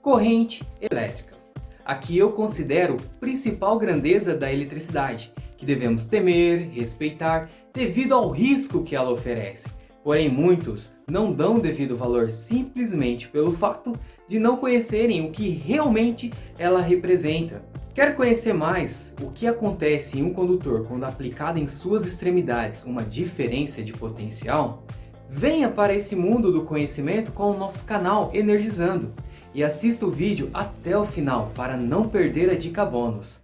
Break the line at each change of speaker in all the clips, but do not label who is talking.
Corrente elétrica. Aqui eu considero principal grandeza da eletricidade, que devemos temer, respeitar, devido ao risco que ela oferece. Porém, muitos não dão devido valor simplesmente pelo fato de não conhecerem o que realmente ela representa. Quer conhecer mais o que acontece em um condutor quando aplicado em suas extremidades uma diferença de potencial? Venha para esse mundo do conhecimento com o nosso canal Energizando e assista o vídeo até o final para não perder a dica bônus.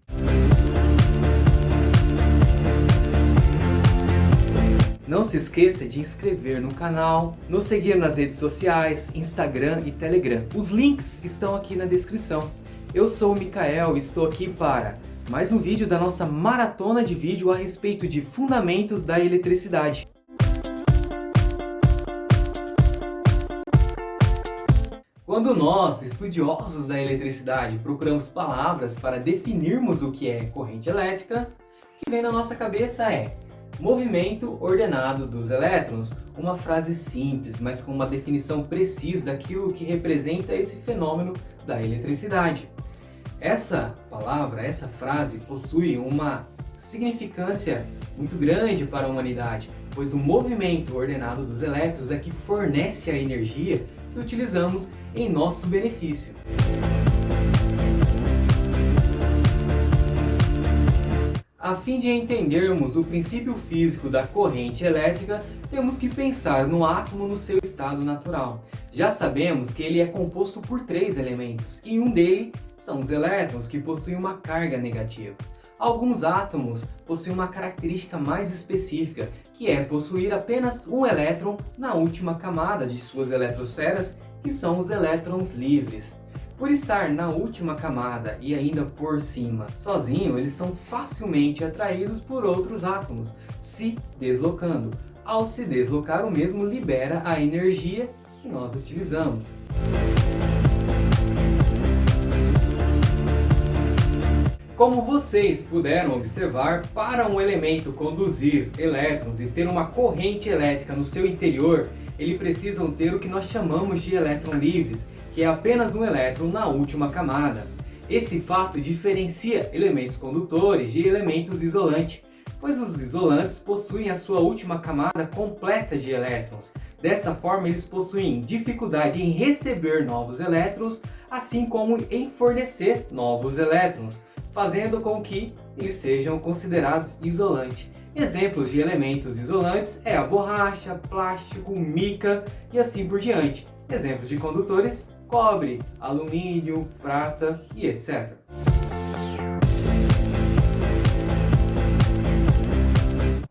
Não se esqueça de inscrever no canal, nos seguir nas redes sociais, Instagram e Telegram. Os links estão aqui na descrição. Eu sou o Mikael e estou aqui para mais um vídeo da nossa maratona de vídeo a respeito de fundamentos da eletricidade. Quando nós, estudiosos da eletricidade, procuramos palavras para definirmos o que é corrente elétrica, o que vem na nossa cabeça é movimento ordenado dos elétrons, uma frase simples, mas com uma definição precisa daquilo que representa esse fenômeno da eletricidade. Essa palavra, essa frase possui uma significância muito grande para a humanidade, pois o movimento ordenado dos elétrons é que fornece a energia que utilizamos em nosso benefício. A fim de entendermos o princípio físico da corrente elétrica, temos que pensar no átomo no seu estado natural. Já sabemos que ele é composto por 3 elementos, e um deles são os elétrons, que possuem uma carga negativa. Alguns átomos possuem uma característica mais específica, que é possuir apenas um elétron na última camada de suas eletrosferas, que são os elétrons livres. Por estar na última camada e ainda por cima sozinho, eles são facilmente atraídos por outros átomos, se deslocando. Ao se deslocar, o mesmo libera a energia que nós utilizamos. Como vocês puderam observar, para um elemento conduzir elétrons e ter uma corrente elétrica no seu interior, eles precisam ter o que nós chamamos de elétrons livres, que é apenas um elétron na última camada. Esse fato diferencia elementos condutores de elementos isolantes, pois os isolantes possuem a sua última camada completa de elétrons. Dessa forma, eles possuem dificuldade em receber novos elétrons, assim como em fornecer novos elétrons, fazendo com que eles sejam considerados isolantes. Exemplos de elementos isolantes é a borracha, plástico, mica e assim por diante. Exemplos de condutores: cobre, alumínio, prata e etc.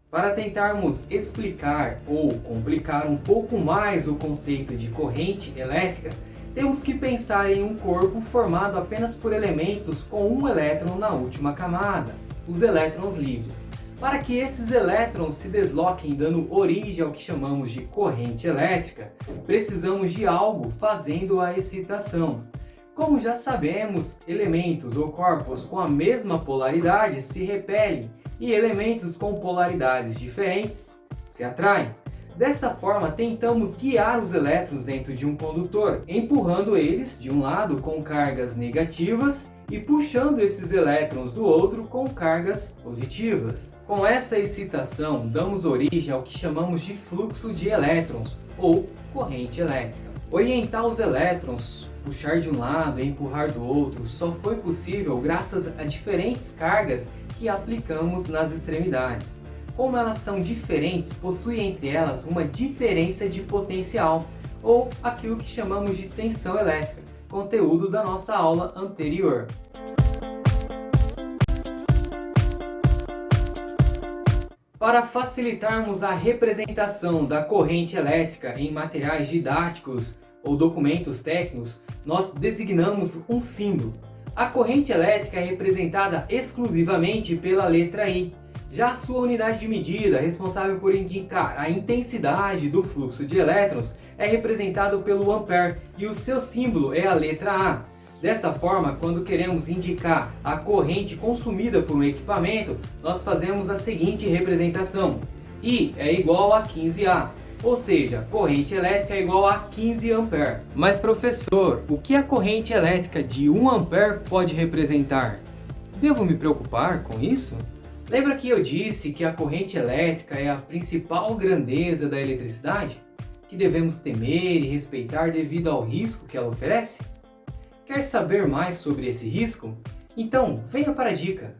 Para tentarmos explicar ou complicar um pouco mais o conceito de corrente elétrica, temos que pensar em um corpo formado apenas por elementos com um elétron na última camada, os elétrons livres. Para que esses elétrons se desloquem dando origem ao que chamamos de corrente elétrica, precisamos de algo fazendo a excitação. Como já sabemos, elementos ou corpos com a mesma polaridade se repelem e elementos com polaridades diferentes se atraem. Dessa forma, tentamos guiar os elétrons dentro de um condutor, empurrando eles de um lado com cargas negativas e puxando esses elétrons do outro com cargas positivas. Com essa excitação, damos origem ao que chamamos de fluxo de elétrons ou corrente elétrica. Orientar os elétrons, puxar de um lado e empurrar do outro, só foi possível graças a diferentes cargas que aplicamos nas extremidades. Como elas são diferentes, possui entre elas uma diferença de potencial, ou aquilo que chamamos de tensão elétrica, conteúdo da nossa aula anterior. Para facilitarmos a representação da corrente elétrica em materiais didáticos ou documentos técnicos, nós designamos um símbolo. A corrente elétrica é representada exclusivamente pela letra I. Já a sua unidade de medida, responsável por indicar a intensidade do fluxo de elétrons, é representado pelo ampere e o seu símbolo é a letra A. Dessa forma, quando queremos indicar a corrente consumida por um equipamento, nós fazemos a seguinte representação: I é igual a 15A. Ou seja, corrente elétrica é igual a 15 ampere. Mas professor, o que a corrente elétrica de 1 ampere pode representar? Devo me preocupar com isso? Lembra que eu disse que a corrente elétrica é a principal grandeza da eletricidade? Que devemos temer e respeitar devido ao risco que ela oferece? Quer saber mais sobre esse risco? Então, venha para a dica!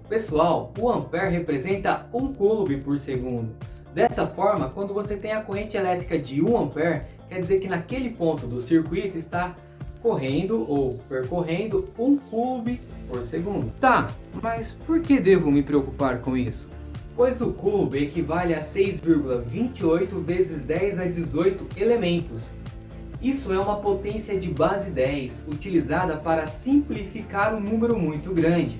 Pessoal, o ampere representa 1 coulomb por segundo. Dessa forma, quando você tem a corrente elétrica de 1 ampere, quer dizer que naquele ponto do circuito está correndo ou percorrendo 1 coulomb por segundo. Tá, mas por que devo me preocupar com isso? Pois o coulomb equivale a 6,28 vezes 10 a 18 elementos. Isso é uma potência de base 10, utilizada para simplificar um número muito grande.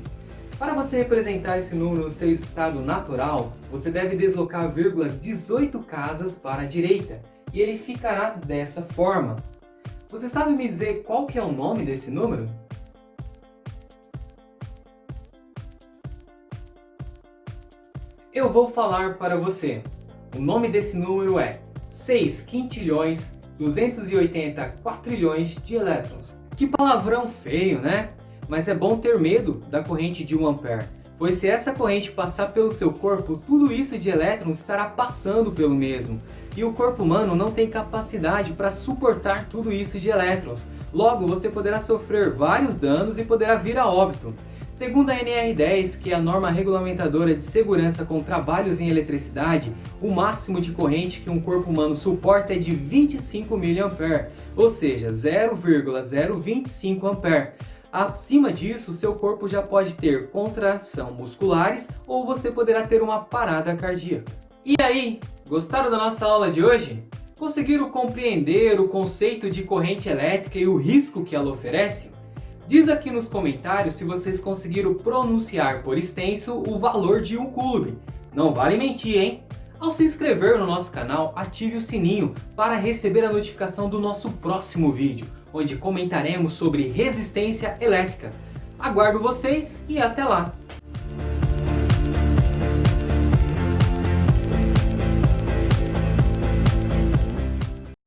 Para você representar esse número no seu estado natural, você deve deslocar 18 casas para a direita, e ele ficará dessa forma. Você sabe me dizer qual que é o nome desse número? Eu vou falar para você. O nome desse número é 6 quintilhões 280 quatrilhões de elétrons. Que palavrão feio, né? Mas é bom ter medo da corrente de 1 ampere, pois se essa corrente passar pelo seu corpo, tudo isso de elétrons estará passando pelo mesmo. E o corpo humano não tem capacidade para suportar tudo isso de elétrons. Logo, você poderá sofrer vários danos e poderá vir a óbito. Segundo a NR10, que é a norma regulamentadora de segurança com trabalhos em eletricidade, o máximo de corrente que um corpo humano suporta é de 25 mA, ou seja, 0,025 ampere. Acima disso, seu corpo já pode ter contração musculares ou você poderá ter uma parada cardíaca. E aí, gostaram da nossa aula de hoje? Conseguiram compreender o conceito de corrente elétrica e o risco que ela oferece? Diz aqui nos comentários se vocês conseguiram pronunciar por extenso o valor de 1 coulomb. Não vale mentir, hein? Ao se inscrever no nosso canal, ative o sininho para receber a notificação do nosso próximo vídeo, onde comentaremos sobre resistência elétrica. Aguardo vocês e até lá!